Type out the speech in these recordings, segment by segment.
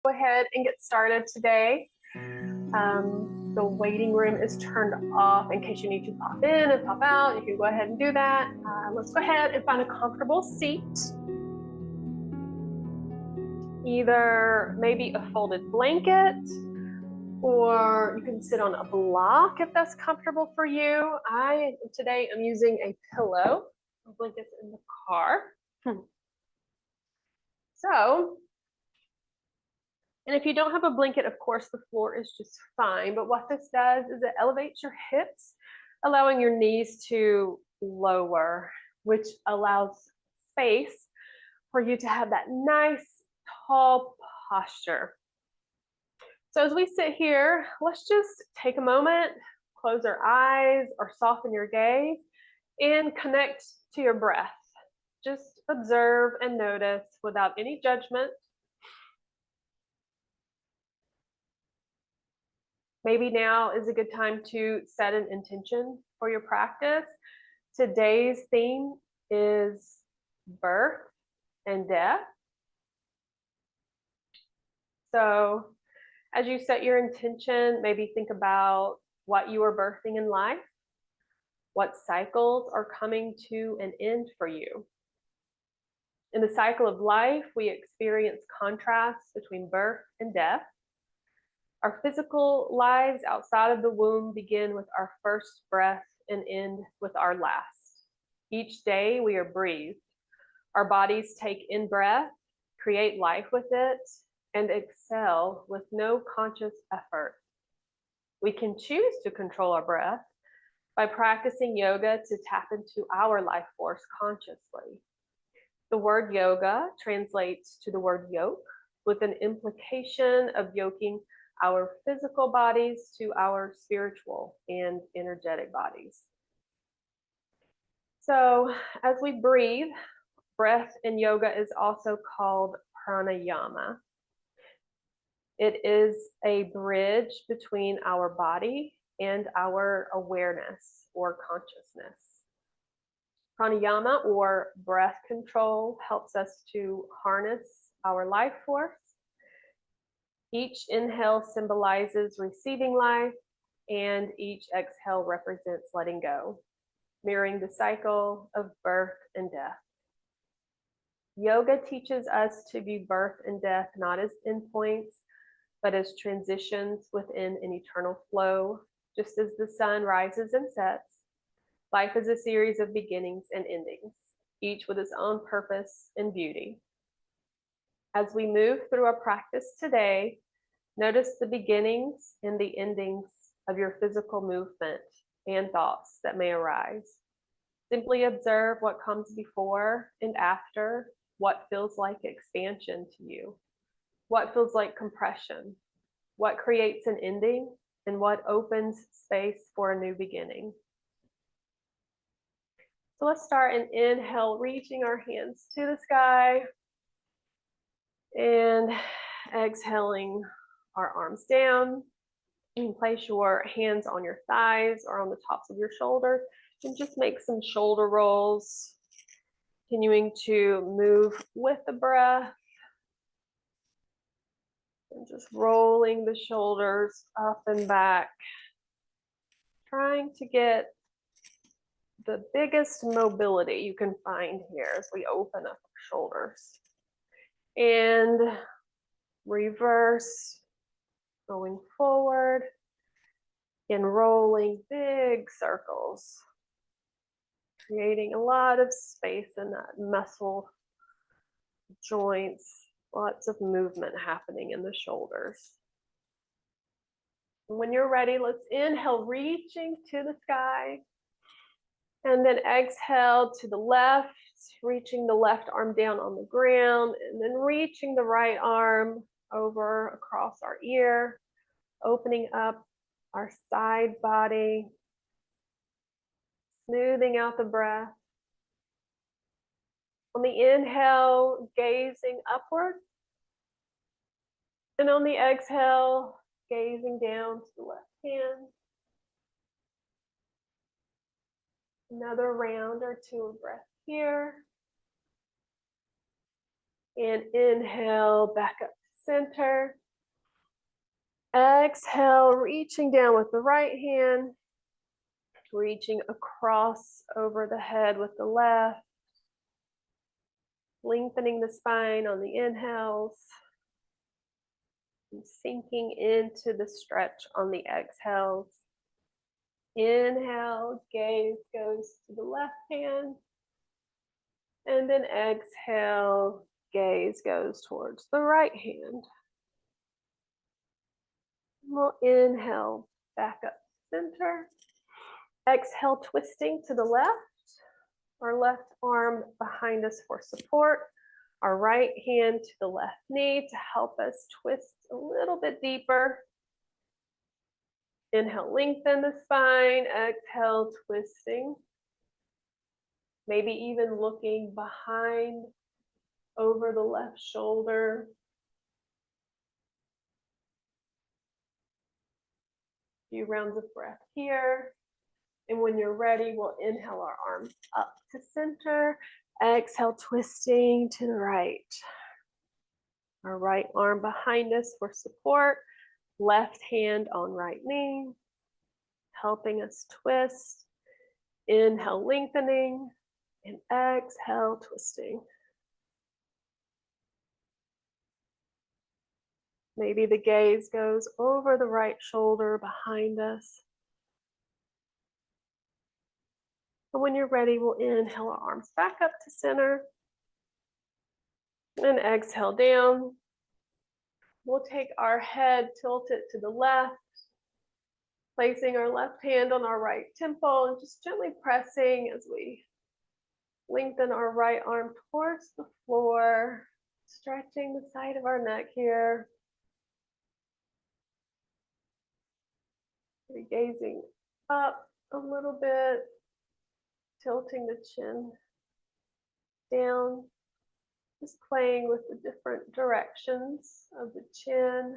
Go ahead and get started today. The waiting room is turned off in case you need to pop in and pop out. You can go ahead and do that. Let's go ahead and find a comfortable seat. Either maybe a folded blanket, or you can sit on a block if that's comfortable for you. I today am using a pillow. A blanket's in the car. So, and if you don't have a blanket, of course, the floor is just fine. But what this does is it elevates your hips, allowing your knees to lower, which allows space for you to have that nice, tall posture. So as we sit here, let's just take a moment, close our eyes or soften your gaze, and connect to your breath. Just observe and notice without any judgment. Maybe now is a good time to set an intention for your practice. Today's theme is birth and death. So as you set your intention, maybe think about what you are birthing in life, what cycles are coming to an end for you. In the cycle of life, we experience contrasts between birth and death. Our physical lives outside of the womb begin with our first breath and end with our last. Each day we are breathed. Our bodies take in breath, create life with it, and exhale with no conscious effort. We can choose to control our breath by practicing yoga to tap into our life force consciously. The word yoga translates to the word yoke, with an implication of yoking our physical bodies to our spiritual and energetic bodies. So as we breathe, breath in yoga is also called pranayama. It is a bridge between our body and our awareness or consciousness. Pranayama, or breath control, helps us to harness our life force. Each inhale symbolizes receiving life, and each exhale represents letting go, mirroring the cycle of birth and death. Yoga teaches us to view birth and death not as endpoints, but as transitions within an eternal flow. Just as the sun rises and sets, life is a series of beginnings and endings, each with its own purpose and beauty. As we move through our practice today, notice the beginnings and the endings of your physical movement and thoughts that may arise. Simply observe what comes before and after, what feels like expansion to you, what feels like compression, what creates an ending, and what opens space for a new beginning. So let's start an inhale, reaching our hands to the sky, and exhaling our arms down. You can place your hands on your thighs or on the tops of your shoulders and just make some shoulder rolls, continuing to move with the breath and just rolling the shoulders up and back, trying to get the biggest mobility you can find here as we open up our shoulders. And reverse, going forward, and rolling big circles, creating a lot of space in that muscle joints, lots of movement happening in the shoulders. And when you're ready, let's inhale, reaching to the sky, and then exhale to the left, reaching the left arm down on the ground, and then reaching the right arm over across our ear, opening up our side body, smoothing out the breath. On the inhale, gazing upward, and on the exhale, gazing down to the left hand. Another round or two of breath here. And inhale back up to center. Exhale, reaching down with the right hand, reaching across over the head with the left, lengthening the spine on the inhales, and sinking into the stretch on the exhales. Inhale, gaze goes to the left hand, and then exhale, gaze goes towards the right hand. We'll inhale, back up center. Exhale, twisting to the left. Our left arm behind us for support. Our right hand to the left knee to help us twist a little bit deeper. Inhale, lengthen the spine. Exhale, twisting. Maybe even looking behind over the left shoulder. Few rounds of breath here. And when you're ready, we'll inhale our arms up to center. Exhale, twisting to the right. Our right arm behind us for support. Left hand on right knee, helping us twist. Inhale, lengthening, and exhale, twisting. Maybe the gaze goes over the right shoulder behind us. And when you're ready, we'll inhale our arms back up to center. And exhale down. We'll take our head, tilt it to the left, placing our left hand on our right temple and just gently pressing as we lengthen our right arm towards the floor, stretching the side of our neck here. We're gazing up a little bit, tilting the chin down, just playing with the different directions of the chin,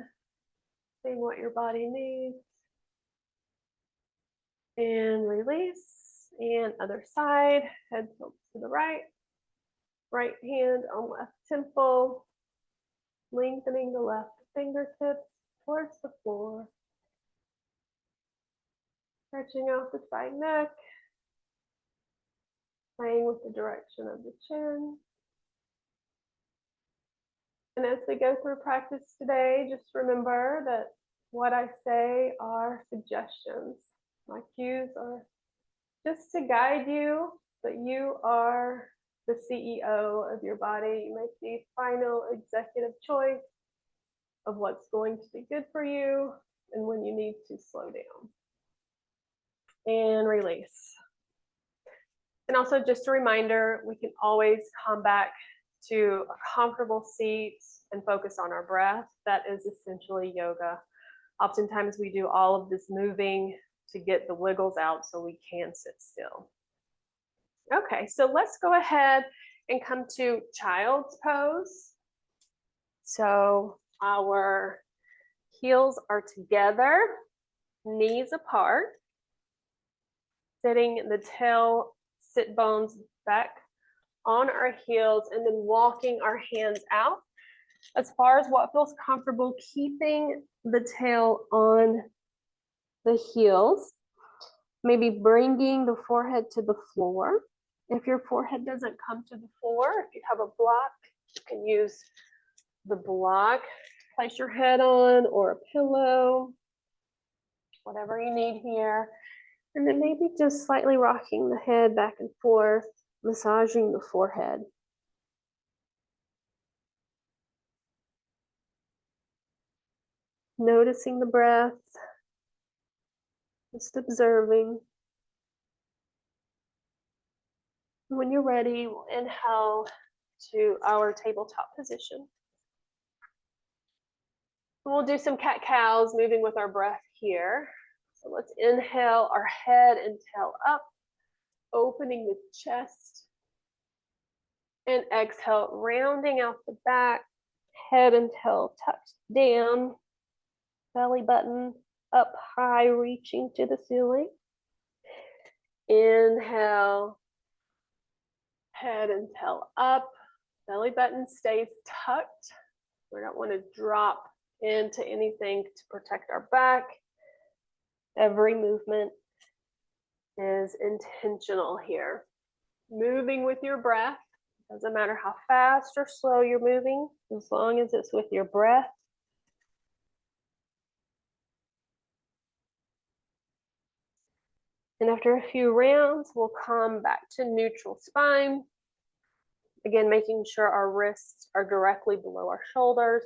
seeing what your body needs. And release, and other side, head tilts to the right, right hand on left temple, lengthening the left fingertips towards the floor, stretching out the side neck, playing with the direction of the chin. And as we go through practice today, just remember that what I say are suggestions. My cues are just to guide you, but you are the CEO of your body. You make the final executive choice of what's going to be good for you and when you need to slow down. And release. And also just a reminder, we can always come back to a comfortable seat and focus on our breath. That is essentially yoga. Oftentimes we do all of this moving to get the wiggles out so we can sit still. Okay, so let's go ahead and come to child's pose. So our heels are together, knees apart, sitting the tail, sit bones back on our heels, and then walking our hands out as far as what feels comfortable, keeping the tail on the heels, maybe bringing the forehead to the floor. If your forehead doesn't come to the floor, if you have a block, you can use the block, place your head on, or a pillow, whatever you need here. And then maybe just slightly rocking the head back and forth, massaging the forehead. Noticing the breath, just observing. When you're ready, we'll inhale to our tabletop position. We'll do some cat-cows, moving with our breath here. So let's inhale our head and tail up, opening the chest. And exhale, rounding out the back, head and tail tucked down, belly button up high, reaching to the ceiling. Inhale, head and tail up, belly button stays tucked. We don't want to drop into anything to protect our back. Every movement is intentional here. Moving with your breath. Doesn't matter how fast or slow you're moving, as long as it's with your breath. And after a few rounds, we'll come back to neutral spine. Again, making sure our wrists are directly below our shoulders.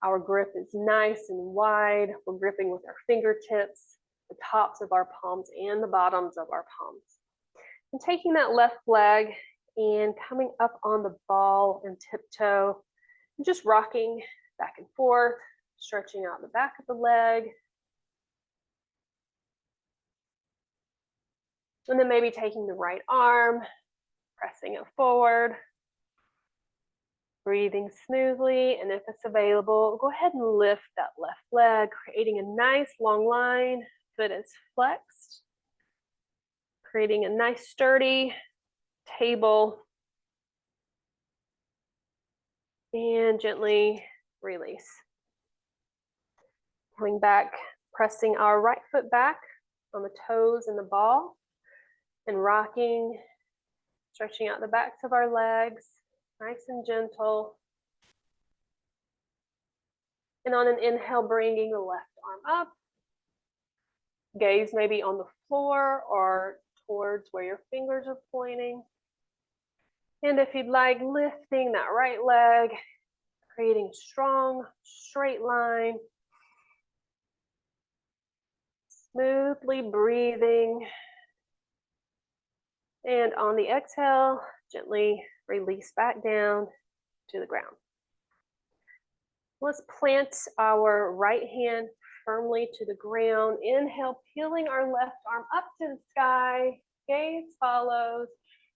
Our grip is nice and wide. We're gripping with our fingertips, the tops of our palms and the bottoms of our palms. And taking that left leg and coming up on the ball and tiptoe, and just rocking back and forth, stretching out the back of the leg. And then maybe taking the right arm, pressing it forward, breathing smoothly. And if it's available, go ahead and lift that left leg, creating a nice long line. Foot is flexed, creating a nice sturdy table. And gently release. Coming back, pressing our right foot back on the toes and the ball, and rocking, stretching out the backs of our legs, nice and gentle. And on an inhale, bringing the left arm up. Gaze maybe on the floor or towards where your fingers are pointing. And if you'd like, lifting that right leg, creating a strong, straight line. Smoothly breathing. And on the exhale, gently release back down to the ground. Let's plant our right hand firmly to the ground. Inhale, peeling our left arm up to the sky. Gaze follows.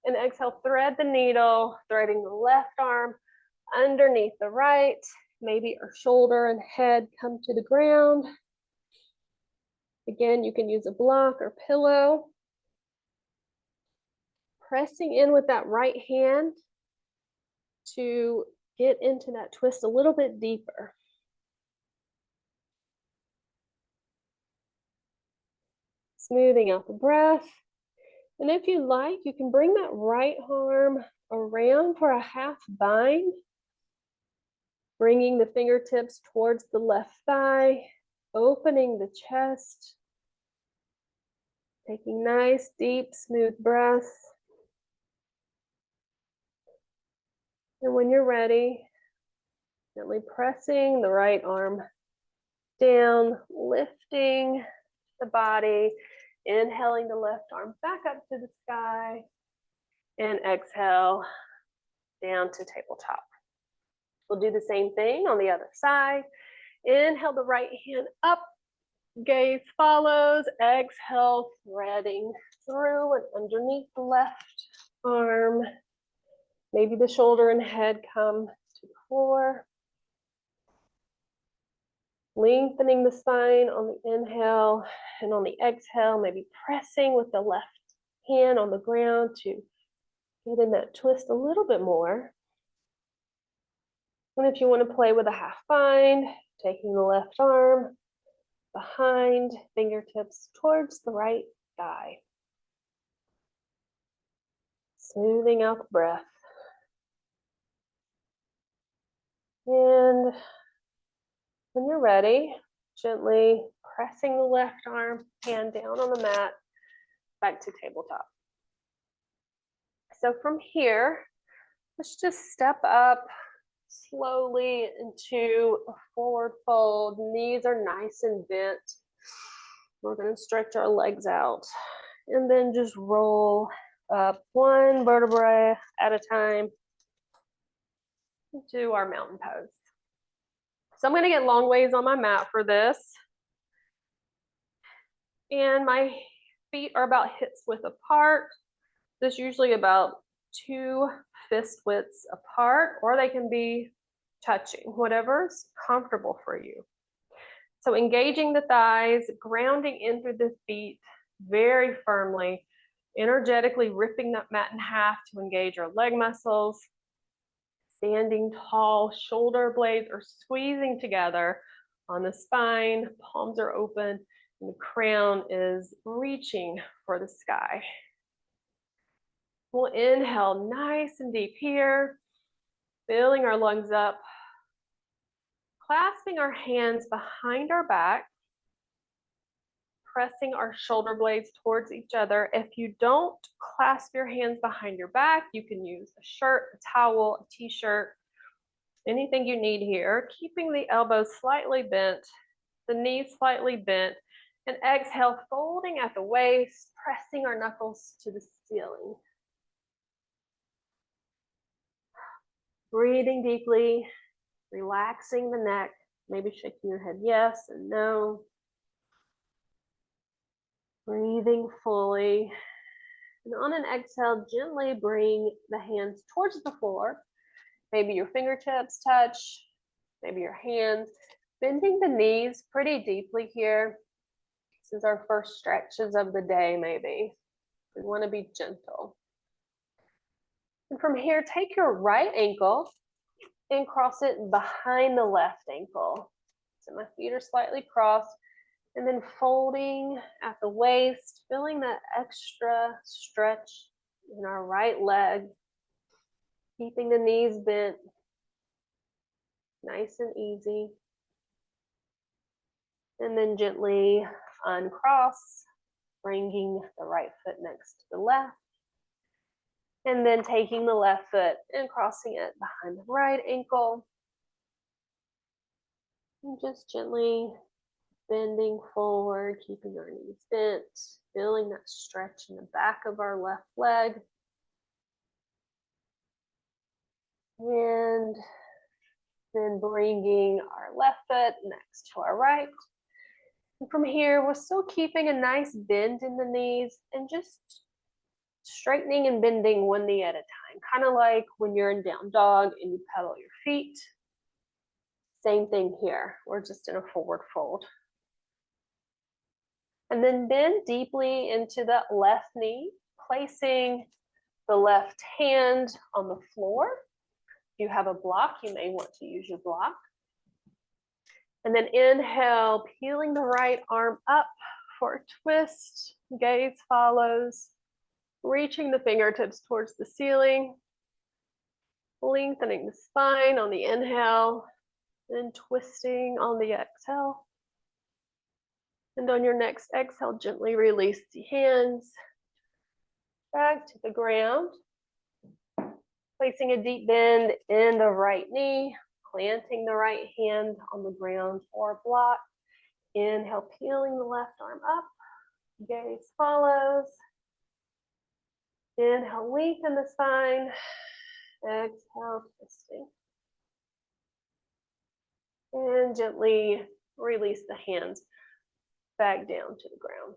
And exhale, thread the needle, threading the left arm underneath the right. Maybe our shoulder and head come to the ground. Again, you can use a block or pillow. Pressing in with that right hand to get into that twist a little bit deeper. Smoothing out the breath. And if you like, you can bring that right arm around for a half bind, bringing the fingertips towards the left thigh, opening the chest, taking nice, deep, smooth breaths. And when you're ready, gently pressing the right arm down, lifting the body, inhaling the left arm back up to the sky, and exhale down to tabletop. We'll do the same thing on the other side. Inhale the right hand up, gaze follows, exhale, threading through and underneath the left arm. Maybe the shoulder and head come to the floor. Lengthening the spine on the inhale, and on the exhale, maybe pressing with the left hand on the ground to get in that twist a little bit more. And if you want to play with a half bind, taking the left arm behind, fingertips towards the right thigh. Smoothing out the breath. And when you're ready, gently pressing the left arm, hand down on the mat, back to tabletop. So from here, let's just step up slowly into a forward fold. Knees are nice and bent. We're going to stretch our legs out and then just roll up one vertebrae at a time into our mountain pose. So I'm going to get long ways on my mat for this. And my feet are about hips width apart. This is usually about 2 fist widths apart, or they can be touching, whatever's comfortable for you. So engaging the thighs, grounding in through the feet very firmly, energetically ripping that mat in half to engage our leg muscles. standing tall, shoulder blades are squeezing together on the spine, palms are open, and the crown is reaching for the sky. We'll inhale nice and deep here, filling our lungs up, clasping our hands behind our back, pressing our shoulder blades towards each other. If you don't clasp your hands behind your back, you can use a shirt, a towel, a t-shirt, anything you need here, keeping the elbows slightly bent, the knees slightly bent, and exhale, folding at the waist, pressing our knuckles to the ceiling. Breathing deeply, relaxing the neck, maybe shaking your head yes and no. Breathing fully. And on an exhale, gently bring the hands towards the floor. Maybe your fingertips touch, maybe your hands. Bending the knees pretty deeply here. This is our first stretches of the day, maybe. We want to be gentle. And from here, take your right ankle and cross it behind the left ankle. So my feet are slightly crossed. And then folding at the waist, feeling that extra stretch in our right leg. Keeping the knees bent, nice and easy. And then gently uncross, bringing the right foot next to the left. And then taking the left foot and crossing it behind the right ankle. And just gently bending forward, keeping our knees bent, feeling that stretch in the back of our left leg. And then bringing our left foot next to our right. And from here, we're still keeping a nice bend in the knees and just straightening and bending one knee at a time. Kind of like when you're in down dog and you pedal your feet. Same thing here. We're just in a forward fold. And then bend deeply into the left knee, placing the left hand on the floor. If you have a block, you may want to use your block. And then inhale, peeling the right arm up for a twist. Gaze follows, reaching the fingertips towards the ceiling, lengthening the spine on the inhale, and twisting on the exhale. And on your next exhale, gently release the hands back to the ground. Placing a deep bend in the right knee, planting the right hand on the ground or block. Inhale, peeling the left arm up. Gaze follows. Inhale, lengthen the spine. Exhale, twisting. And gently release the hands back down to the ground.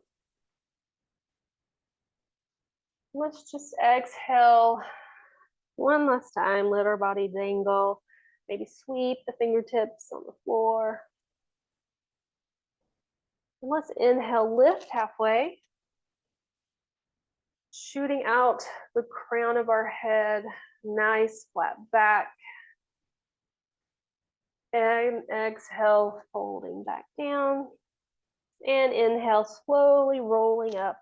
Let's just exhale one last time. Let our body dangle. Maybe sweep the fingertips on the floor. And let's inhale, lift halfway. Shooting out the crown of our head. Nice flat back. And exhale, folding back down. And inhale, slowly rolling up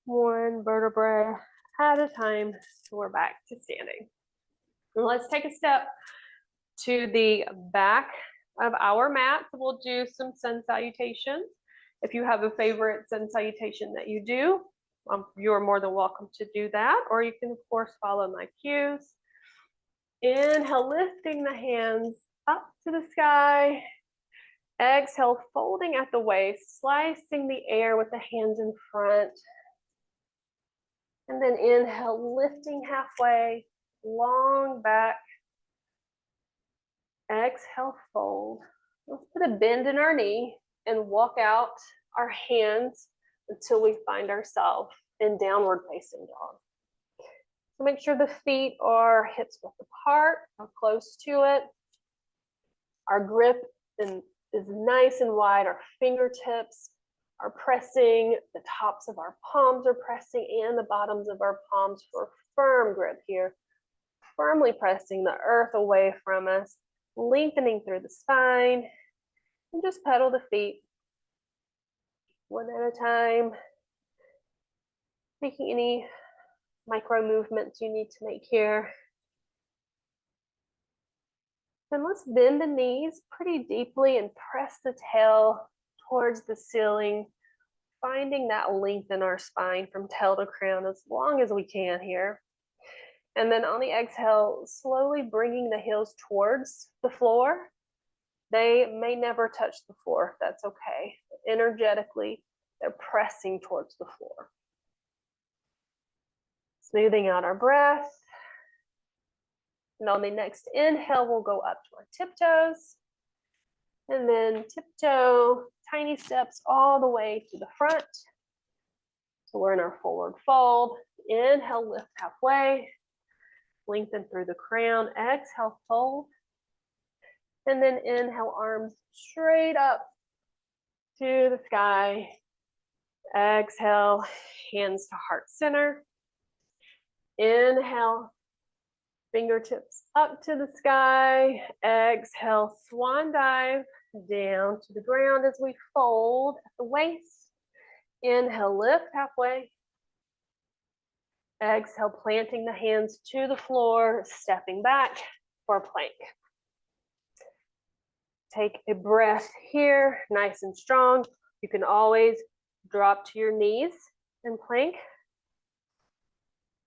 one vertebrae at a time. So we're back to standing. And let's take a step to the back of our mat. We'll do some sun salutations. If you have a favorite sun salutation that you do, you're more than welcome to do that, or you can of course follow my cues. Inhale, lifting the hands up to the sky. Exhale, folding at the waist, slicing the air with the hands in front. And then inhale, lifting halfway, long back. Exhale, fold. Let's put a bend in our knee and walk out our hands until we find ourselves in downward facing dog. So make sure the feet are hips width apart or close to it. Our grip is nice and wide. Our fingertips are pressing, the tops of our palms are pressing, and the bottoms of our palms for a firm grip here. firmly pressing the earth away from us, lengthening through the spine, and just pedal the feet one at a time, making any micro movements you need to make here. Then let's bend the knees pretty deeply and press the tail towards the ceiling, finding that length in our spine from tail to crown as long as we can here. And then on the exhale, slowly bringing the heels towards the floor. They may never touch the floor, that's okay. Energetically, they're pressing towards the floor. Smoothing out our breath. And on the next inhale, we'll go up to our tiptoes. And then tiptoe, tiny steps all the way to the front. So we're in our forward fold. Inhale, lift halfway. Lengthen through the crown. Exhale, fold. And then inhale, arms straight up to the sky. Exhale, hands to heart center. Inhale, fingertips up to the sky. Exhale, swan dive down to the ground as we fold at the waist. Inhale, lift halfway. Exhale, planting the hands to the floor, stepping back for plank. Take a breath here, nice and strong. You can always drop to your knees and plank.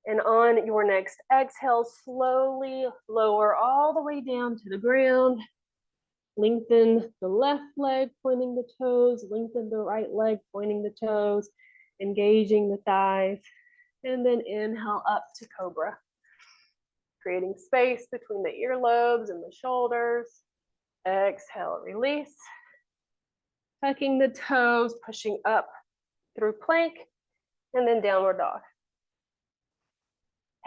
And on your next exhale, slowly lower all the way down to the ground. Lengthen the left leg, pointing the toes. Lengthen the right leg, pointing the toes. Engaging the thighs. And then inhale up to cobra. Creating space between the earlobes and the shoulders. Exhale, release. Tucking the toes, pushing up through plank. And then downward dog.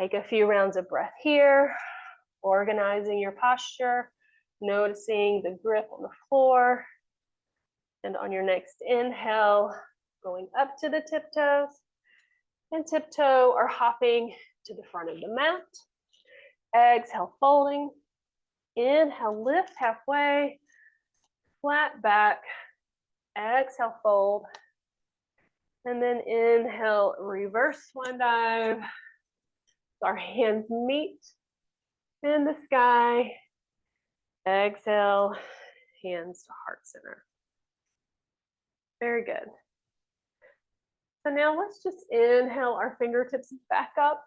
Take a few rounds of breath here, organizing your posture, noticing the grip on the floor. And on your next inhale, going up to the tiptoes, and tiptoe or hopping to the front of the mat. Exhale, folding. Inhale, lift halfway, flat back. Exhale, fold. And then inhale, reverse swan dive. Our hands meet in the sky. Exhale, hands to heart center. Very good. So now let's just inhale our fingertips back up.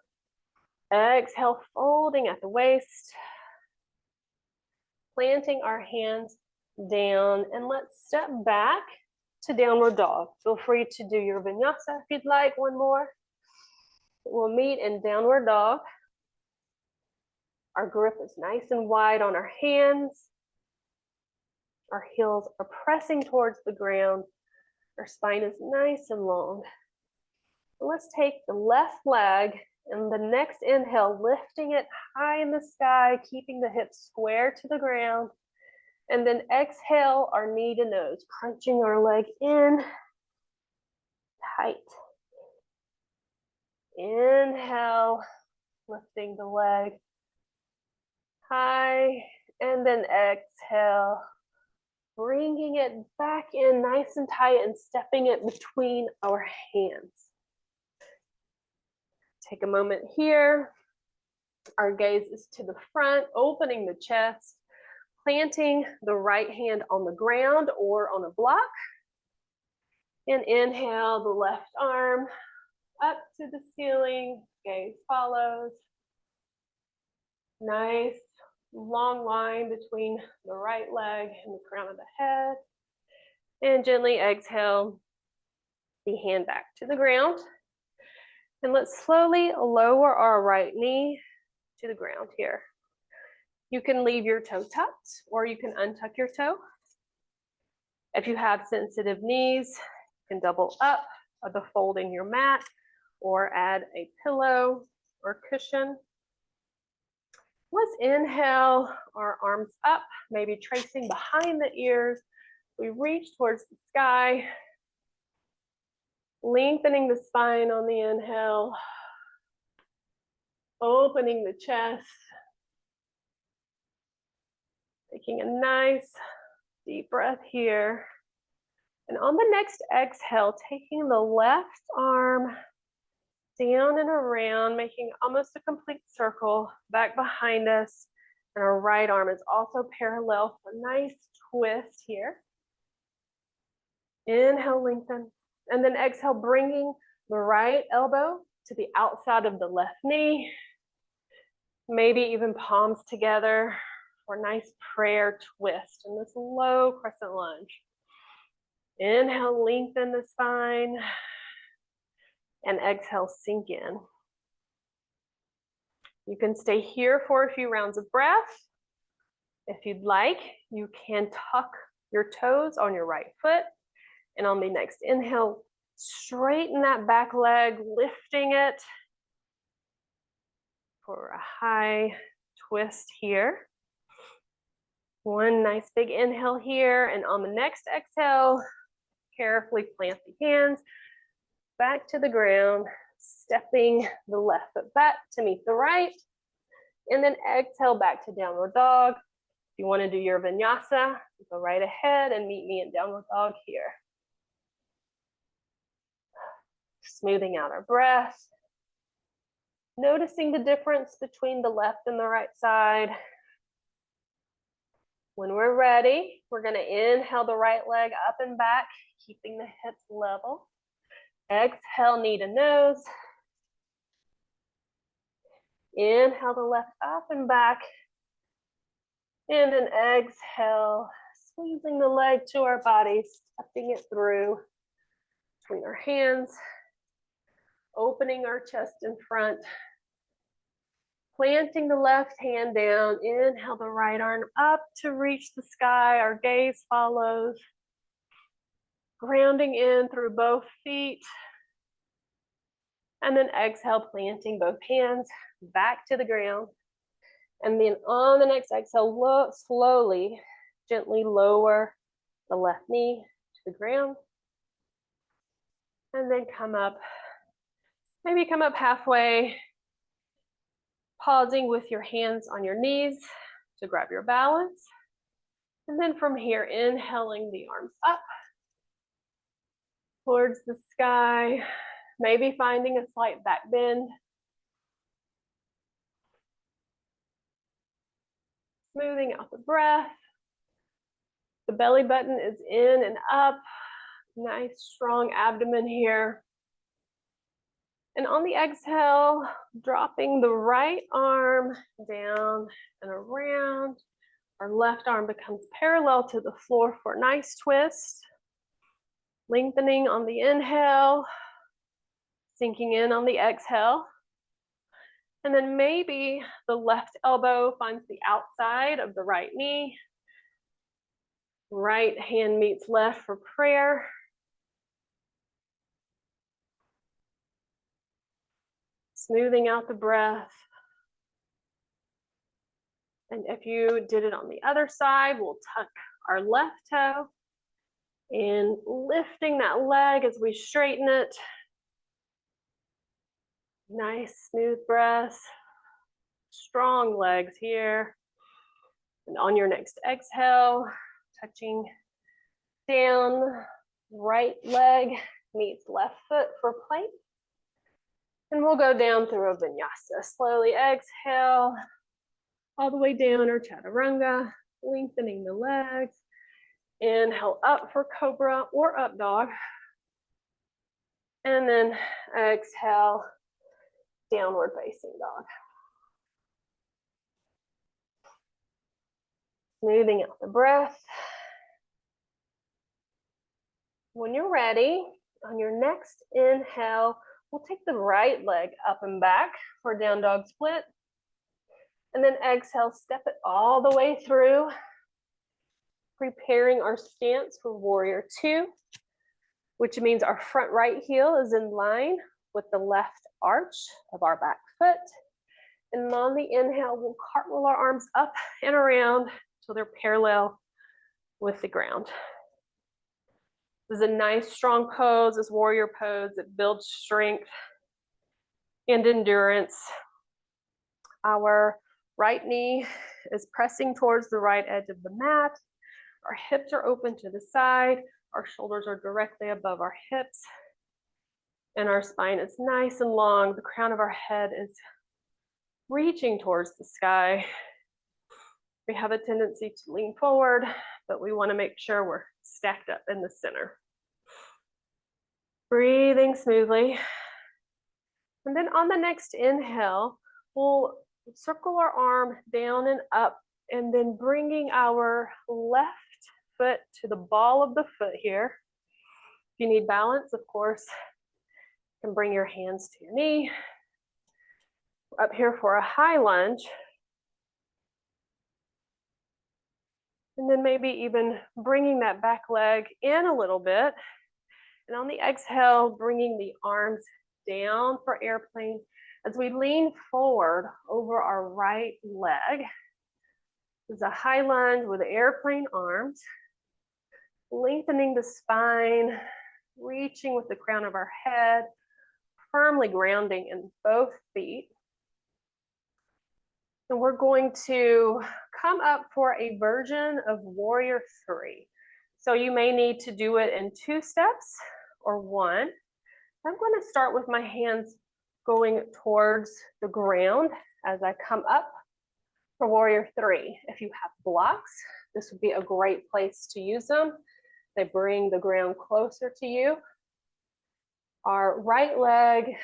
Exhale, folding at the waist. Planting our hands down, and let's step back to downward dog. Feel free to do your vinyasa if you'd like, one more. We'll meet in downward dog. Our grip is nice and wide on our hands. Our heels are pressing towards the ground. Our spine is nice and long. Let's take the left leg and the next inhale, lifting it high in the sky, keeping the hips square to the ground. And then exhale our knee to nose, crunching our leg in tight. Inhale, lifting the leg high, and then exhale, bringing it back in nice and tight and stepping it between our hands. Take a moment here. Our gaze is to the front, opening the chest, planting the right hand on the ground or on a block. And inhale the left arm up to the ceiling, gaze follows. Nice long line between the right leg and the crown of the head. And gently exhale the hand back to the ground. And let's slowly lower our right knee to the ground here. You can leave your toe tucked or you can untuck your toe. If you have sensitive knees, you can double up the folding your mat or add a pillow or cushion. Let's inhale our arms up, maybe tracing behind the ears. We reach towards the sky, lengthening the spine on the inhale, opening the chest, Taking a nice deep breath here. And on the next exhale, taking the left arm down and around, making almost a complete circle back behind us. And our right arm is also parallel for a nice twist here. Inhale, lengthen. And then exhale, bringing the right elbow to the outside of the left knee. Maybe even palms together for a nice prayer twist in this low crescent lunge. Inhale, lengthen the spine. And exhale, sink in. You can stay here for a few rounds of breath. If you'd like, you can tuck your toes on your right foot. And on the next inhale, straighten that back leg, lifting it for a high twist here. One nice big inhale here. And on the next exhale, carefully plant the hands back to the ground, stepping the left foot back to meet the right. And then exhale back to downward dog. If you want to do your vinyasa, go right ahead and meet me in downward dog here. Smoothing out our breath. Noticing the difference between the left and the right side. When we're ready, we're going to inhale the right leg up and back, keeping the hips level. Exhale, knee to nose. Inhale the left up and back. And then exhale, squeezing the leg to our body, stepping it through between our hands, opening our chest in front, planting the left hand down. Inhale the right arm up to reach the sky. Our gaze follows. Grounding in through both feet. And then exhale, planting both hands back to the ground. And then on the next exhale, slowly, gently lower the left knee to the ground. And then come up, maybe come up halfway, pausing with your hands on your knees to grab your balance. And then from here, inhaling the arms up towards the sky, maybe finding a slight back bend. Smoothing out the breath. The belly button is in and up. Nice strong abdomen here. And on the exhale, dropping the right arm down and around. Our left arm becomes parallel to the floor for a nice twist. Lengthening on the inhale, sinking in on the exhale. And then maybe the left elbow finds the outside of the right knee. Right hand meets left for prayer. Smoothing out the breath. And if you did it on the other side, we'll tuck our left toe and lifting that leg as we straighten it. Nice smooth breath. Strong legs here. And on your next exhale, touching down, right leg meets left foot for plank. And we'll go down through a vinyasa. Slowly exhale, all the way down or chaturanga, lengthening the legs. Inhale up for cobra or up dog. And then exhale, downward facing dog. Smoothing out the breath. When you're ready, on your next inhale, we'll take the right leg up and back for down dog split. And then exhale, step it all the way through, preparing our stance for warrior two, which means our front right heel is in line with the left arch of our back foot. And on the inhale, we'll cartwheel our arms up and around so they're parallel with the ground. This is a nice strong pose, this warrior pose that builds strength and endurance. Our Right knee is pressing towards the right edge of the mat. Our hips are open to the side. Our shoulders are directly above our hips. And our spine is nice and long. The crown of our head is reaching towards the sky. We have a tendency to lean forward, but we want to make sure we're stacked up in the center. Breathing smoothly. And then on the next inhale, we'll circle our arm down and up, and then bringing our left foot to the ball of the foot here. If you need balance, of course, you can bring your hands to your knee. We're up here for a high lunge. And then maybe even bringing that back leg in a little bit. And on the exhale, bringing the arms down for airplane as we lean forward over our right leg. This is a high lunge with airplane arms, lengthening the spine, reaching with the crown of our head, firmly grounding in both feet. And we're going to come up for a version of Warrior 3. So you may need to do it in 2 steps or 1. I'm going to start with my hands going towards the ground as I come up for Warrior 3. If you have blocks, this would be a great place to use them. They bring the ground closer to you. Our right leg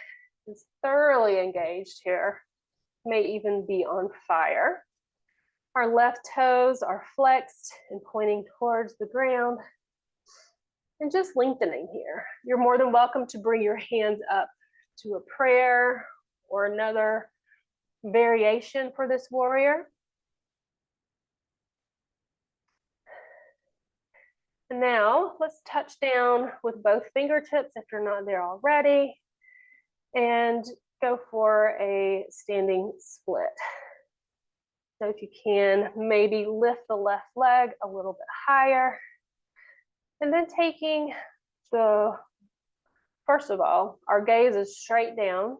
is thoroughly engaged here, may even be on fire. Our left toes are flexed and pointing towards the ground. And just lengthening here. You're more than welcome to bring your hands up to a prayer or another variation for this warrior. And now let's touch down with both fingertips if you're not there already, and go for a standing split. So if you can, maybe lift the left leg a little bit higher. And then taking first of all, our gaze is straight down.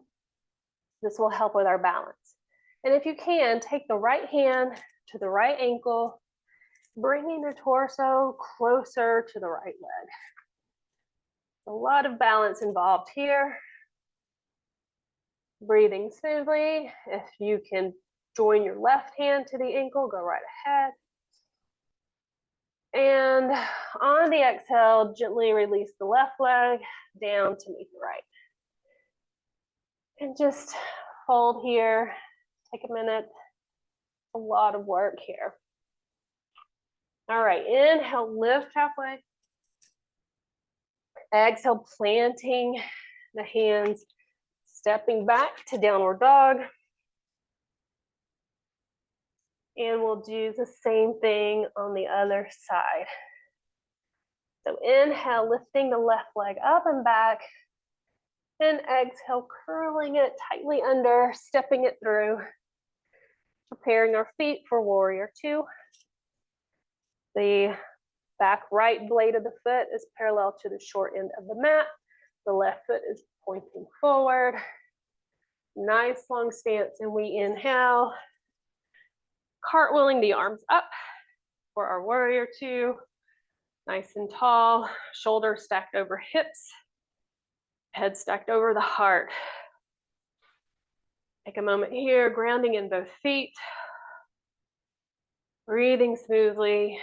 This will help with our balance. And if you can, take the right hand to the right ankle, bringing the torso closer to the right leg. A lot of balance involved here. Breathing smoothly. If you can join your left hand to the ankle, go right ahead. And on the exhale, gently release the left leg down to meet the right. And just hold here, take a minute. A lot of work here. All right, inhale, lift halfway. Exhale, planting the hands, stepping back to downward dog. And we'll do the same thing on the other side. So inhale, lifting the left leg up and back. And exhale, curling it tightly under, stepping it through. Preparing our feet for Warrior 2. The back right blade of the foot is parallel to the short end of the mat. The left foot is pointing forward. Nice long stance, and we inhale. Cartwheeling the arms up for our Warrior 2. Nice and tall, shoulders stacked over hips, head stacked over the heart. Take a moment here, grounding in both feet. Breathing smoothly.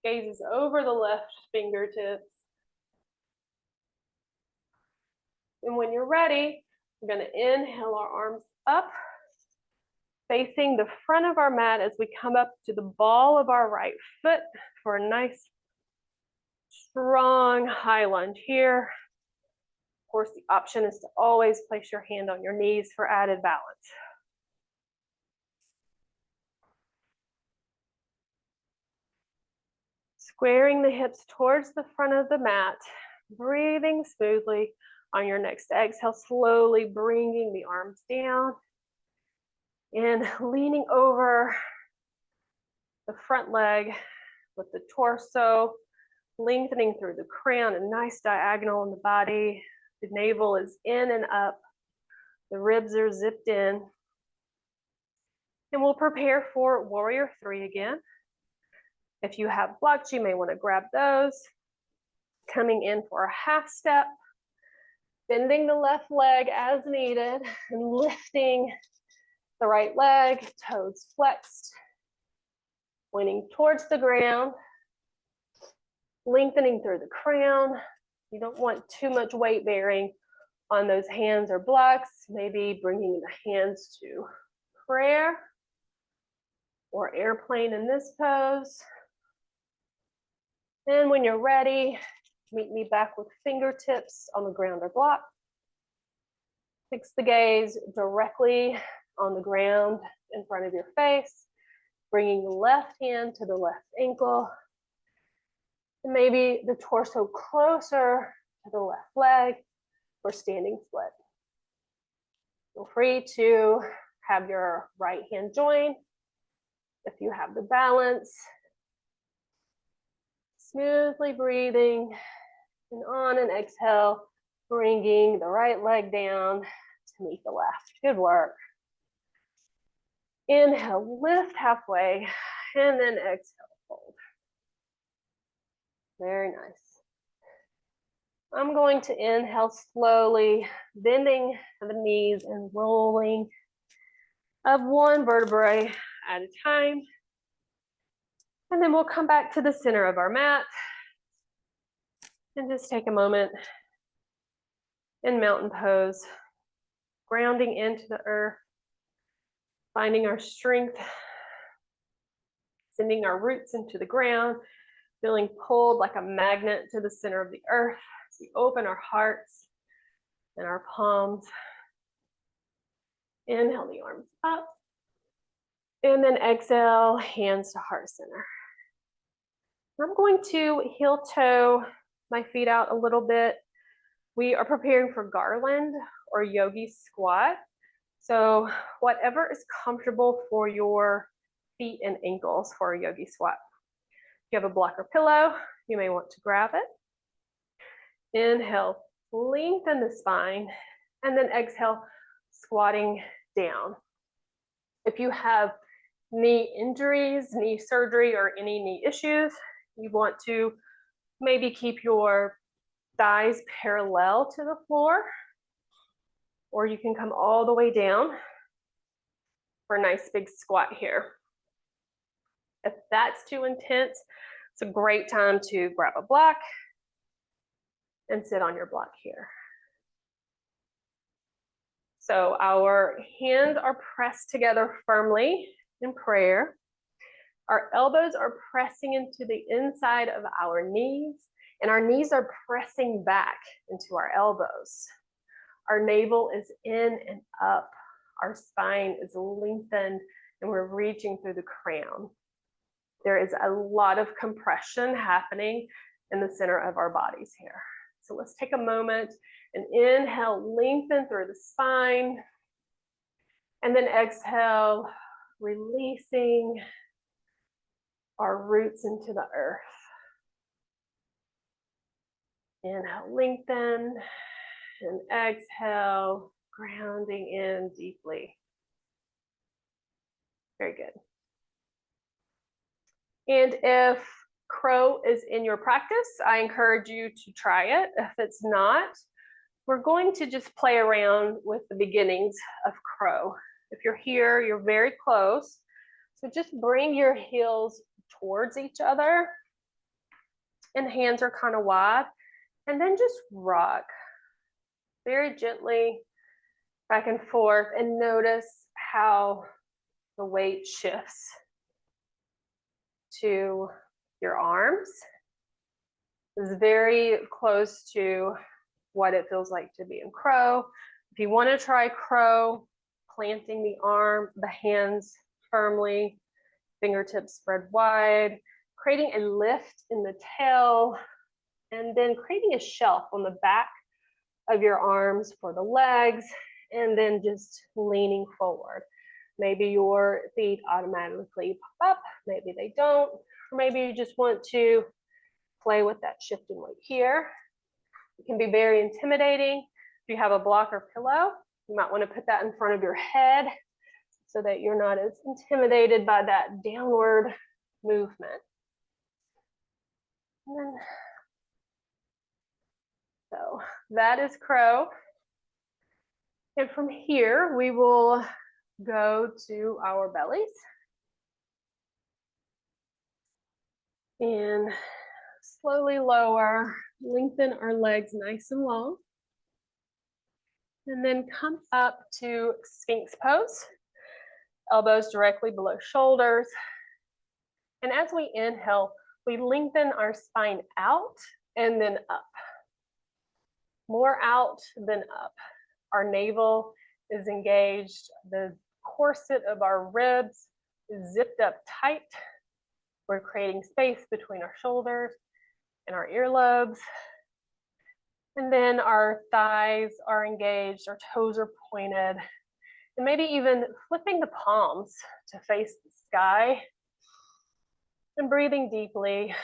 Gazes over the left fingertips. And when you're ready, we're going to inhale our arms up, facing the front of our mat as we come up to the ball of our right foot for a nice, strong high lunge here. Of course, the option is to always place your hand on your knees for added balance. Squaring the hips towards the front of the mat, breathing smoothly. On your next exhale, slowly bringing the arms down and leaning over the front leg with the torso, lengthening through the crown, a nice diagonal in the body. The navel is in and up. The ribs are zipped in. And we'll prepare for warrior 3 again. If you have blocks, you may want to grab those. Coming in for a half step, bending the left leg as needed and lifting the right leg, toes flexed, pointing towards the ground, lengthening through the crown. You don't want too much weight bearing on those hands or blocks. Maybe bringing the hands to prayer or airplane in this pose. And when you're ready, meet me back with fingertips on the ground or block. Fix the gaze directly on the ground in front of your face, bringing the left hand to the left ankle, and maybe the torso closer to the left leg for standing split. Feel free to have your right hand join if you have the balance. Smoothly breathing, and on an exhale, bringing the right leg down to meet the left. Good work. Inhale, lift halfway, and then exhale, fold. Very nice. I'm going to inhale slowly, bending the knees and rolling of one vertebrae at a time. And then we'll come back to the center of our mat and just take a moment in mountain pose, grounding into the earth, finding our strength, sending our roots into the ground, feeling pulled like a magnet to the center of the earth as we open our hearts and our palms. Inhale the arms up, and then exhale, hands to heart center. I'm going to heel toe my feet out a little bit. We are preparing for garland or yogi squat. So whatever is comfortable for your feet and ankles for a yogi squat. If you have a block or pillow, you may want to grab it. Inhale, lengthen the spine, and then exhale, squatting down. If you have knee injuries, knee surgery, or any knee issues, you want to maybe keep your thighs parallel to the floor, or you can come all the way down for a nice big squat here. If that's too intense, it's a great time to grab a block and sit on your block here. So our hands are pressed together firmly in prayer. Our elbows are pressing into the inside of our knees, and our knees are pressing back into our elbows. Our navel is in and up. Our spine is lengthened, and we're reaching through the crown. There is a lot of compression happening in the center of our bodies here. So let's take a moment and inhale, lengthen through the spine, and then exhale, releasing our roots into the earth. Inhale, lengthen, and exhale, grounding in deeply. Very good. And if crow is in your practice, I encourage you to try it. If it's not, we're going to just play around with the beginnings of crow. If you're here, you're very close. So just bring your heels towards each other and hands are kind of wide, and then just rock very gently back and forth and notice how the weight shifts to your arms. It's very close to what it feels like to be in crow. If you want to try crow, planting the hands firmly, fingertips spread wide, creating a lift in the tail, and then creating a shelf on the back of your arms for the legs, and then just leaning forward. Maybe your feet automatically pop up, maybe they don't, or maybe you just want to play with that shift in weight here. It can be very intimidating. If you have a block or pillow, you might want to put that in front of your head so that you're not as intimidated by that downward movement. And then, so that is crow. And from here, we will go to our bellies. And slowly lower, lengthen our legs nice and long. And then come up to Sphinx pose. Elbows directly below shoulders. And as we inhale, we lengthen our spine out and then up. More out than up. Our navel is engaged. The corset of our ribs is zipped up tight. We're creating space between our shoulders and our earlobes. And then our thighs are engaged, our toes are pointed, and maybe even flipping the palms to face the sky and breathing deeply.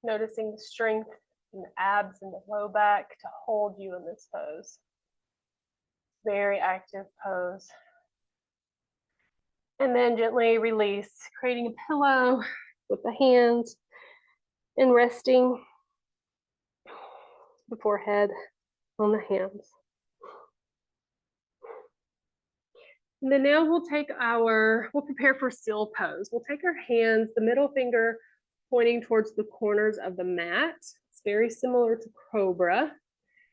Noticing the strength in the abs and the low back to hold you in this pose. Very active pose. And then gently release, creating a pillow with the hands and resting the forehead on the hands. And then now we'll prepare for seal pose. We'll take our hands, the middle finger pointing towards the corners of the mat. It's very similar to cobra.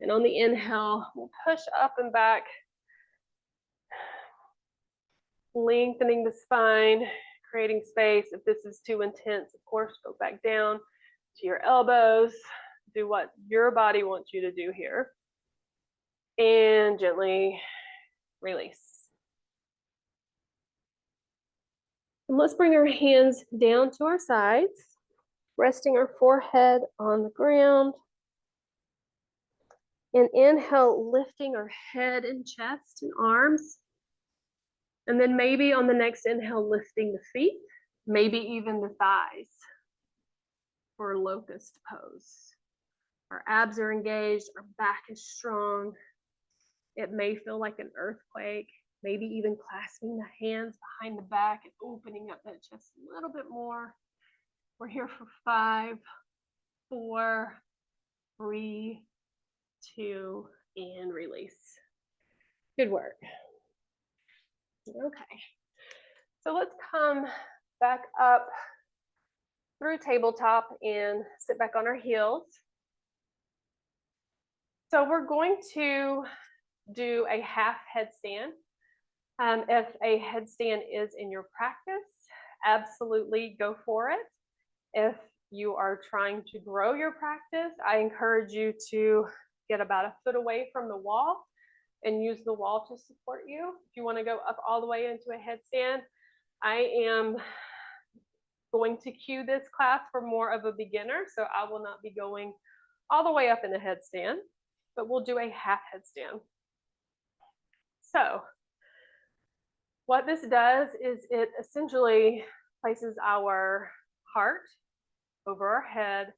And on the inhale, we'll push up and back, lengthening the spine, creating space. If this is too intense, of course, go back down to your elbows. Do what your body wants you to do here. And gently release. And let's bring our hands down to our sides, resting our forehead on the ground. And inhale, lifting our head and chest and arms. And then maybe on the next inhale, lifting the feet, maybe even the thighs for locust pose. Our abs are engaged, our back is strong. It may feel like an earthquake, maybe even clasping the hands behind the back and opening up that chest a little bit more. We're here for 5, 4, 3, 2, and release. Good work. Okay, so let's come back up through tabletop and sit back on our heels. So we're going to do a half headstand. If a headstand is in your practice, absolutely go for it. If you are trying to grow your practice, I encourage you to get about a foot away from the wall and use the wall to support you. If you want to go up all the way into a headstand, I am going to cue this class for more of a beginner, so I will not be going all the way up in a headstand, but we'll do a half headstand. So what this does is it essentially places our heart over our head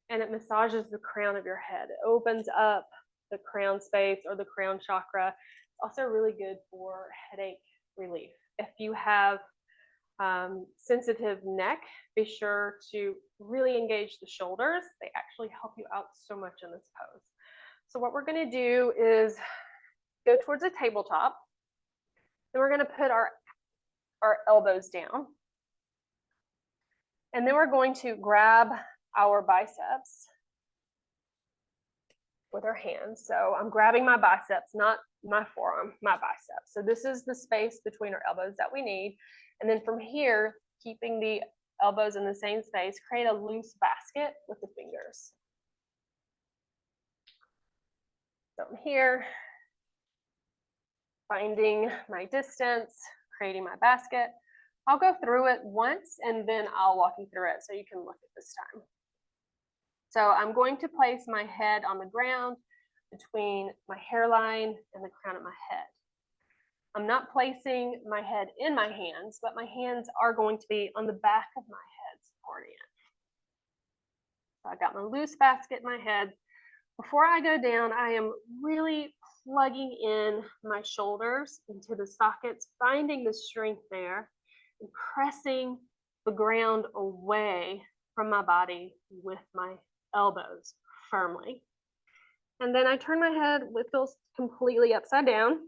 and it massages the crown of your head. It opens up the crown space or the crown chakra. It's also really good for headache relief. If you have sensitive neck, be sure to really engage the shoulders. They actually help you out so much in this pose. So what we're going to do is go towards a tabletop. Then we're going to put our elbows down. And then we're going to grab our biceps with our hands. So I'm grabbing my biceps, not my forearm, my biceps. So this is the space between our elbows that we need. And then from here, keeping the elbows in the same space, create a loose basket with the fingers. So I'm here, finding my distance, creating my basket. I'll go through it once and then I'll walk you through it so you can look at this time. So I'm going to place my head on the ground between my hairline and the crown of my head. I'm not placing my head in my hands, but my hands are going to be on the back of my head supporting it. So I got my loose basket in my head. Before I go down, I am really plugging in my shoulders into the sockets, finding the strength there, and pressing the ground away from my body with my elbows firmly. And then I turn my head, it feels completely upside down.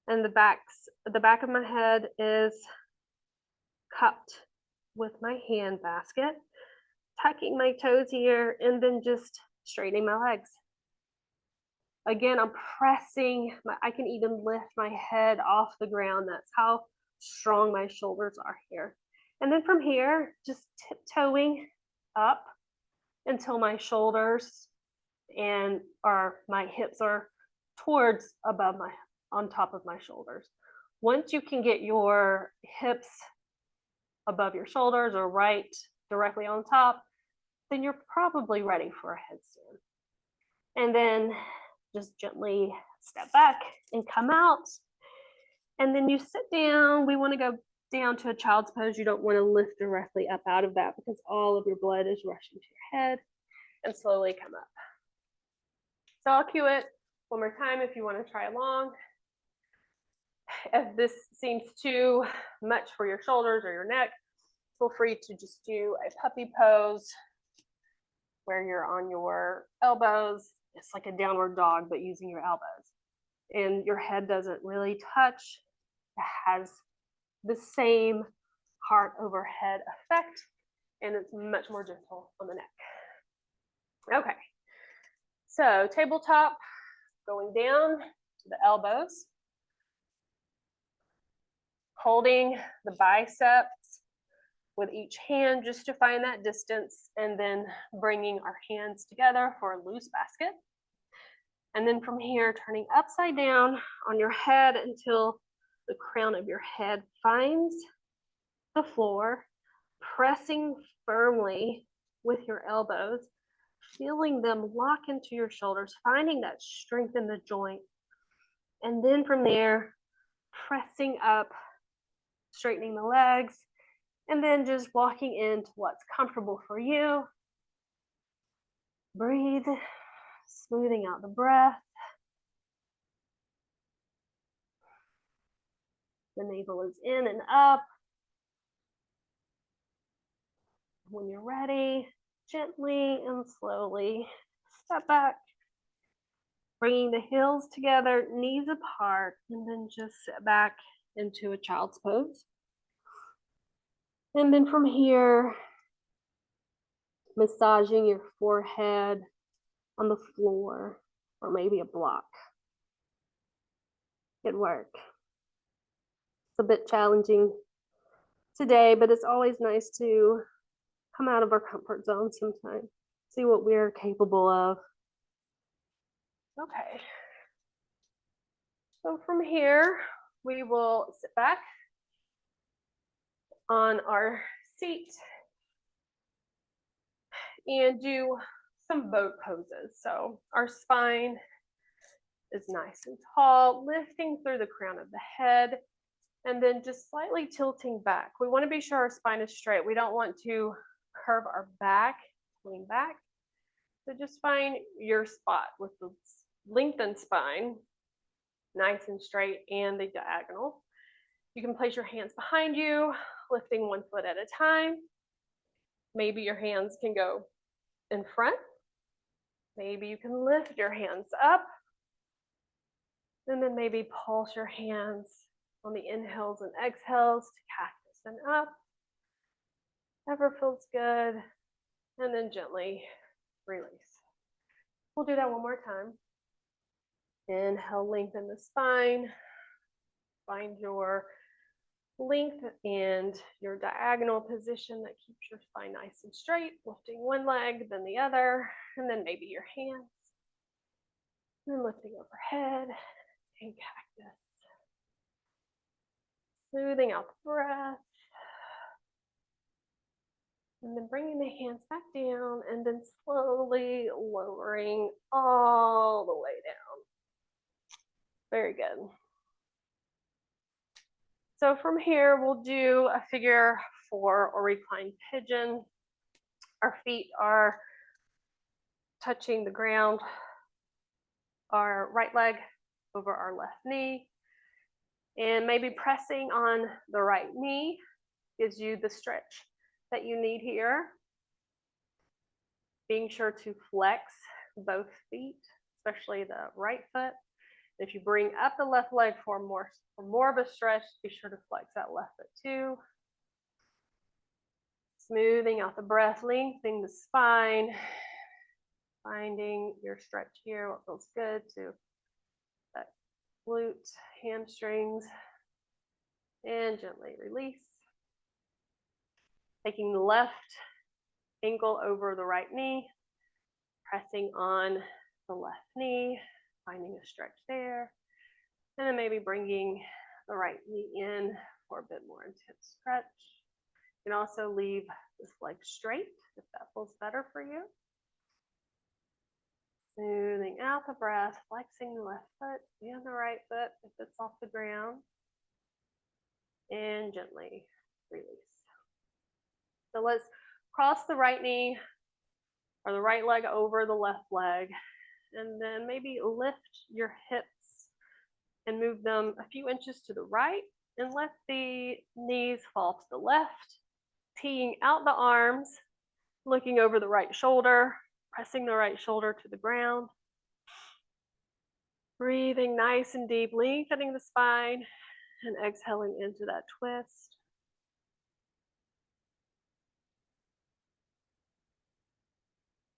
And the back of my head is cupped with my hand basket, tucking my toes here, and then just straightening my legs. Again, I'm pressing, I can even lift my head off the ground. That's how strong my shoulders are here. And then from here, just tiptoeing up until my shoulders and my hips are towards on top of my shoulders. Once you can get your hips above your shoulders or right directly on top, then you're probably ready for a headstand. And then just gently step back and come out. And then you sit down. We want to go down to a child's pose. You don't want to lift directly up out of that because all of your blood is rushing to your head, and slowly come up. So I'll cue it one more time if you want to try along. If this seems too much for your shoulders or your neck, feel free to just do a puppy pose where you're on your elbows. It's like a downward dog, but using your elbows. And your head doesn't really touch. It has the same heart over head effect, and it's much more gentle on the neck. Okay, so tabletop, going down to the elbows, holding the biceps with each hand just to find that distance, and then bringing our hands together for a loose basket. And then from here, turning upside down on your head until the crown of your head finds the floor, pressing firmly with your elbows, feeling them lock into your shoulders, finding that strength in the joint. And then from there, pressing up, straightening the legs, and then just walking into what's comfortable for you. Breathe, smoothing out the breath. The navel is in and up. When you're ready, gently and slowly step back, bringing the heels together, knees apart, and then just sit back into a child's pose. And then from here, massaging your forehead on the floor or maybe a block. Good work. It's a bit challenging today, but it's always nice to come out of our comfort zone sometimes, see what we're capable of. Okay. So from here, we will sit back on our seat and do some boat poses. So our spine is nice and tall, lifting through the crown of the head, and then just slightly tilting back. We want to be sure our spine is straight. We don't want to curve our back, lean back. So just find your spot with the lengthened spine, nice and straight, and the diagonal. You can place your hands behind you, lifting one foot at a time. Maybe your hands can go in front. Maybe you can lift your hands up. And then maybe pulse your hands on the inhales and exhales to cactus and up. Whatever feels good. And then gently release. We'll do that one more time. Inhale, lengthen the spine. Find your length and your diagonal position that keeps your spine nice and straight, lifting one leg, then the other, and then maybe your hands. And then lifting overhead and cactus. Smoothing out the breath. And then bringing the hands back down and then slowly lowering all the way down. Very good. So from here, we'll do a figure 4 or reclined pigeon. Our feet are touching the ground. our right leg over our left knee, and maybe pressing on the right knee gives you the stretch that you need here. Being sure to flex both feet, especially the right foot. If you bring up the left leg for more of a stretch, be sure to flex that left foot too. Smoothing out the breath, lengthening the spine, finding your stretch here, what feels good to that glute, hamstrings, and gently release. Taking the left ankle over the right knee, pressing on the left knee, finding a stretch there, and then maybe bringing the right knee in for a bit more intense stretch. You can also leave this leg straight if that feels better for you. Smoothing out the breath, flexing the left foot and the right foot if it's off the ground, and gently release. So let's cross the right knee or the right leg over the left leg, and then maybe lift your hips and move them a few inches to the right, and let the knees fall to the left, teeing out the arms, looking over the right shoulder, pressing the right shoulder to the ground. Breathing nice and deep, lengthening the spine, and exhaling into that twist.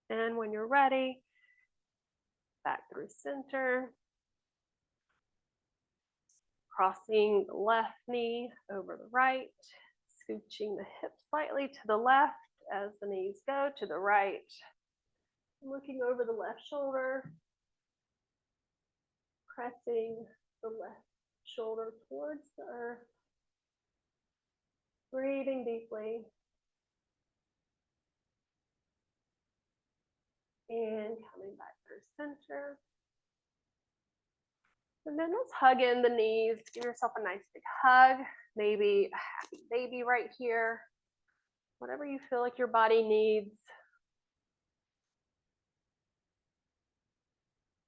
And when you're ready, back through center. Crossing the left knee over the right, scooching the hip slightly to the left as the knees go to the right. Looking over the left shoulder, pressing the left shoulder towards the earth. Breathing deeply. And coming back through center. And then let's hug in the knees. Give yourself a nice big hug. Maybe a happy baby right here. Whatever you feel like your body needs.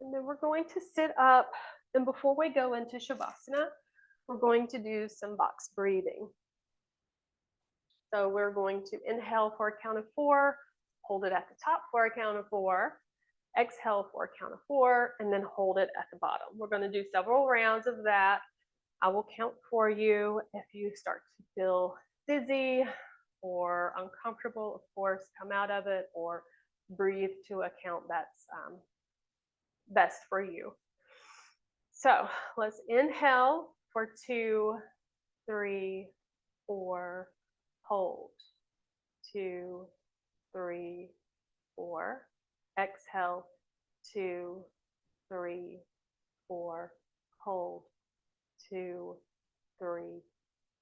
And then we're going to sit up. And before we go into Shavasana, we're going to do some box breathing. So we're going to inhale for a count of 4, hold it at the top for a count of 4, exhale for a count of 4, and then hold it at the bottom. We're going to do several rounds of that. I will count for you. If you start to feel dizzy or uncomfortable, of course, come out of it or breathe to a count that's best for you. So let's inhale for 2, 3, 4, hold, 2, 3, 4, exhale, 2, 3, 4, hold, 2, 3,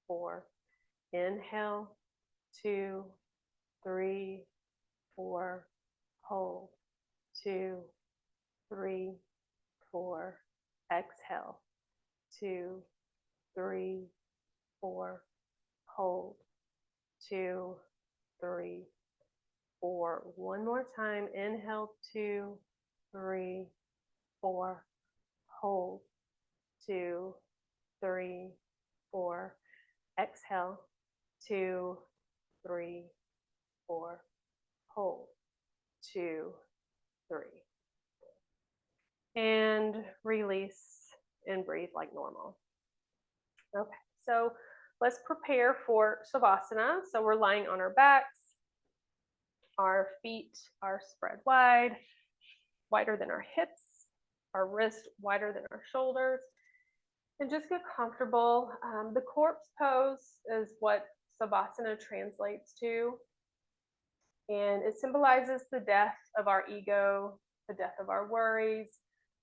4, inhale, 2, 3, 4, hold, 2, 3, 4, exhale, 2, 3, 4, hold, 2, 3, 4. One more time. Inhale, 2, 3, 4. Hold, 2, 3, 4. Exhale, 2, 3, 4. Hold, 2, 3. And release and breathe like normal. Okay, so let's prepare for Savasana. So we're lying on our backs. Our feet are spread wide, wider than our hips, our wrists wider than our shoulders, and just get comfortable. The corpse pose is what Savasana translates to, and it symbolizes the death of our ego, the death of our worries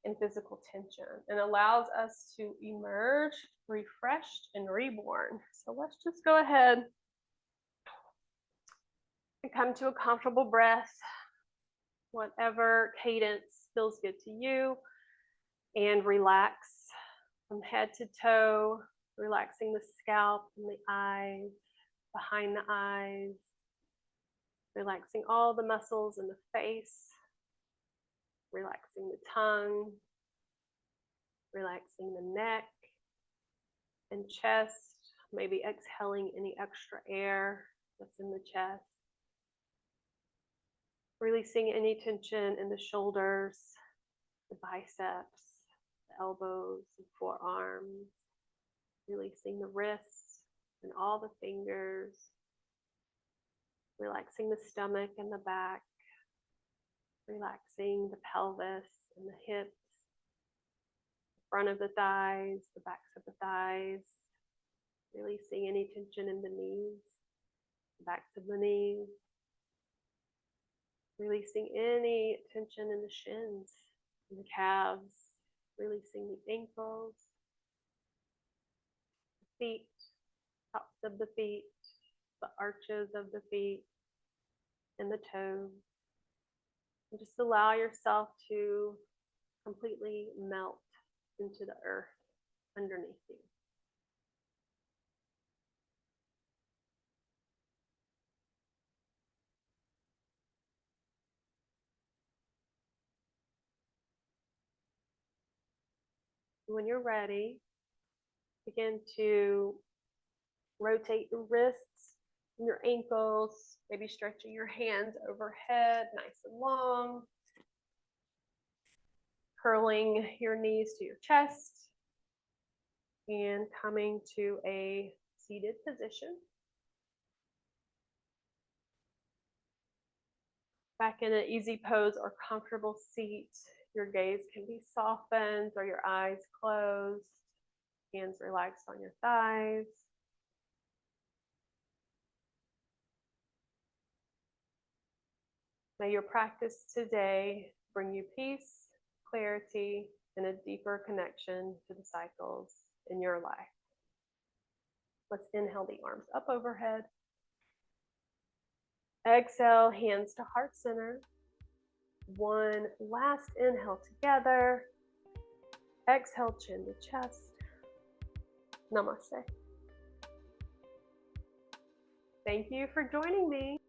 and physical tension, and allows us to emerge refreshed and reborn. So let's just go ahead and come to a comfortable breath, whatever cadence feels good to you, and relax from head to toe, relaxing the scalp and the eyes, behind the eyes, relaxing all the muscles in the face, relaxing the tongue, relaxing the neck and chest, maybe exhaling any extra air that's in the chest. Releasing any tension in the shoulders, the biceps, the elbows, and forearms. Releasing the wrists and all the fingers. Relaxing the stomach and the back. Relaxing the pelvis and the hips, the front of the thighs, the backs of the thighs. Releasing any tension in the knees, the backs of the knees. Releasing any tension in the shins, in the calves. Releasing the ankles, the feet, tops of the feet, the arches of the feet, and the toes. And just allow yourself to completely melt into the earth underneath you. When you're ready, begin to rotate your wrists and your ankles, maybe stretching your hands overhead, nice and long. Curling your knees to your chest and coming to a seated position. Back in an easy pose or comfortable seat, your gaze can be softened or your eyes closed, hands relaxed on your thighs. May your practice today bring you peace, clarity, and a deeper connection to the cycles in your life. Let's inhale the arms up overhead. Exhale, hands to heart center. One last inhale together. Exhale, chin to chest. Namaste. Thank you for joining me.